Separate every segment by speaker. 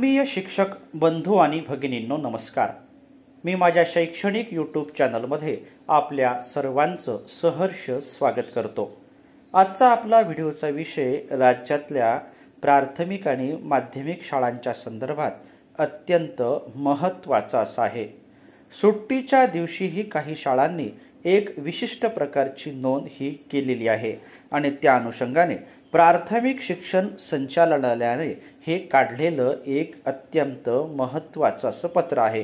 Speaker 1: आत्मीय शिक्षक बंधू आणि भगिनींनो नमस्कार। मी माझ्या शैक्षणिक यूट्यूब चॅनलमध्ये आपल्या सर्वांचं सहर्ष स्वागत करतो। आजचा आपला व्हिडिओचा विषय राज्यातल्या प्राथमिक आणि माध्यमिक शाळांच्या संदर्भात अत्यंत महत्त्वाचा असा आहे। सुट्टीच्या दिवशीही काही शाळांनी एक विशिष्ट प्रकारची नोंद ही केलेली आहे आणि त्या अनुषंगाने प्राथमिक शिक्षण संचालनालयाने हे काढलेलं एक अत्यंत महत्त्वाचं असं पत्र आहे।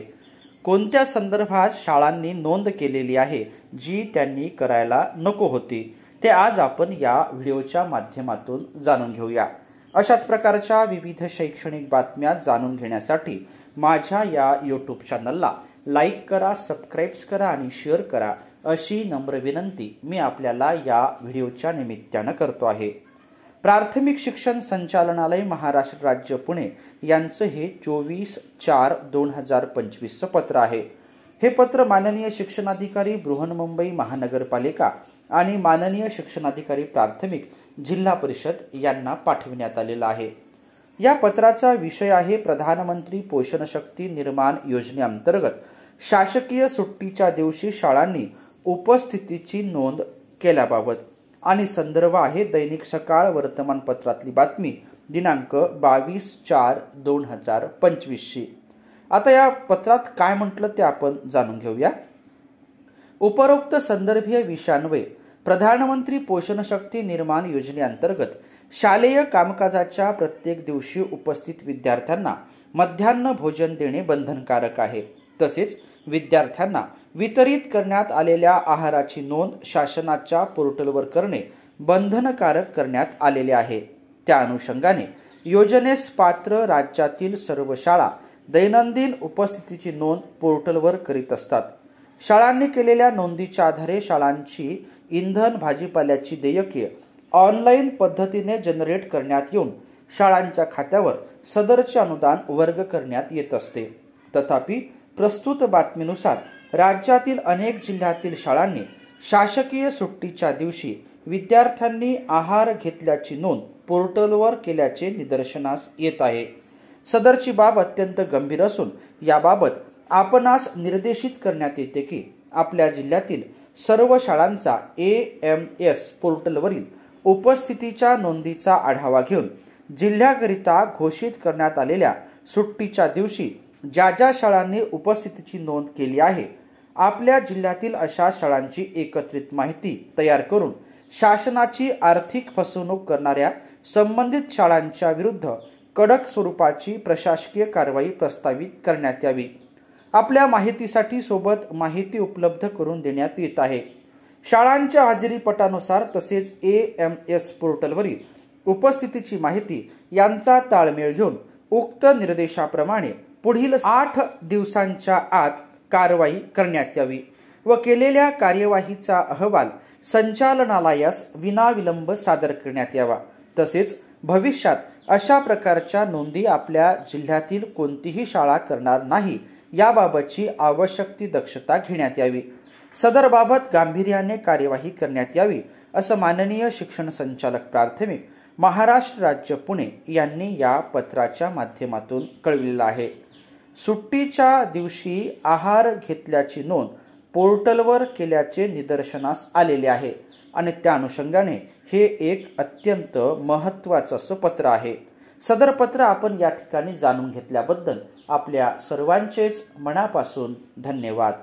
Speaker 1: कोणत्या संदर्भात शाळांनी नोंद केलेली आहे जी त्यांनी करायला नको होती ते आज आपण या व्हिडिओच्या माध्यमातून जाणून घेऊया। अशाच प्रकारच्या विविध शैक्षणिक बातम्या जाणून घेण्यासाठी माझ्या या यूट्यूब चॅनलला लाईक करा, सबस्क्राइब करा आणि शेअर करा अशी नम्र विनंती मी आपल्याला या व्हिडिओच्या निमित्ताने करतो आहे। प्राथमिक शिक्षण संचालनालय महाराष्ट्र राज्य पुणे यांचं हे 24/4/2025 पत्र आहे। हे पत्र माननीय शिक्षणाधिकारी बृहन्मुंबई महानगरपालिका आणि माननीय शिक्षणाधिकारी प्राथमिक जिल्हा परिषद यांना पाठविण्यात आलेलं आहे। या पत्राचा विषय आहे प्रधानमंत्री पोषण शक्ती निर्माण योजनेअंतर्गत शासकीय सुट्टीच्या दिवशी शाळांनी उपस्थितीची नोंद केल्याबाबत आणि संदर्भ आहे दैनिक सकाळ वर्तमानपत्रातली बातमी दिनांक 22/4/2025 आता या पत्रात काय म्हटलं ते आपण जाणून घेऊया। उपरोक्त संदर्भीय विषयान्वये प्रधानमंत्री पोषण शक्ती निर्माण योजनेअंतर्गत शालेय कामकाजाच्या प्रत्येक दिवशी उपस्थित विद्यार्थ्यांना मध्यान्ह भोजन देणे बंधनकारक आहे। तसेच विद्यार्थ्यांना वितरित करण्यात आलेल्या आहाराची नोंद शासनाच्या पोर्टलवर करणे बंधनकारक करण्यात आलेले आहे। त्या अनुषंगाने योजनेस पात्र राज्यातील सर्व शाळा दैनंदिन उपस्थितीची नोंद पोर्टलवर करीत असतात। शाळांनी केलेल्या नोंदीच्या आधारे शाळांची इंधन भाजीपाल्याची देयके ऑनलाईन पद्धतीने जनरेट करण्यात येऊन शाळांच्या खात्यावर सदरचे अनुदान वर्ग करण्यात येत असते। तथापि प्रस्तुत बातमीनुसार राज्यातील अनेक जिल्ह्यातील शाळांनी शासकीय सुट्टीच्या दिवशी विद्यार्थ्यांनी आहार घेतल्याची नोंद पोर्टलवर केल्याचे निदर्शनास येत आहे। सदरची बाब अत्यंत गंभीर असून याबाबत आपणास निर्देशित करण्यात येते की आपल्या जिल्ह्यातील सर्व शाळांचा AMS पोर्टलवरील उपस्थितीच्या नोंदीचा आढावा घेऊन जिल्ह्याकरिता घोषित करण्यात आलेल्या सुट्टीच्या दिवशी ज्या ज्या शाळांनी उपस्थितीची नोंद केली आहे आपल्या जिल्ह्यातील अशा शाळांची एकत्रित माहिती तयार करून शासनाची आर्थिक फसवणूक करणाऱ्या संबंधित शाळांच्या विरुद्ध कडक स्वरूपाची प्रशासकीय कारवाई प्रस्तावित करण्यात यावी। आपल्या माहितीसाठी सोबत माहिती उपलब्ध करून देण्यात येत आहे। शाळांच्या हाजरीपटानुसार तसेच AMS पोर्टलवरील उपस्थितीची माहिती यांचा ताळमेळ घेऊन उक्त निर्देशाप्रमाणे पुढील 8 दिवसांच्या आत कारवाई करण्यात यावी व केलेल्या कार्यवाहीचा अहवाल संचालनालयास विनाविलंब सादर करण्यात यावा। तसेच भविष्यात अशा प्रकारच्या नोंदी आपल्या जिल्ह्यातील कोणतीही शाळा करणार नाही याबाबतची आवश्यक ती दक्षता घेण्यात यावी। सदर बाबत गांभीर्याने कार्यवाही करण्यात यावी असं माननीय शिक्षण संचालक प्राथमिक महाराष्ट्र राज्य पुणे यांनी या पत्राच्या माध्यमातून कळविलेलं आहे। सुट्टीच्या दिवशी आहार घेतल्याची नोंद पोर्टलवर केल्याचे निदर्शनास आलेले आहे आणि त्या अनुषंगाने हे एक अत्यंत महत्त्वाचं असं पत्र आहे। सदर पत्र आपण या ठिकाणी जाणून घेतल्याबद्दल आपल्या सर्वांचेच मनापासून धन्यवाद।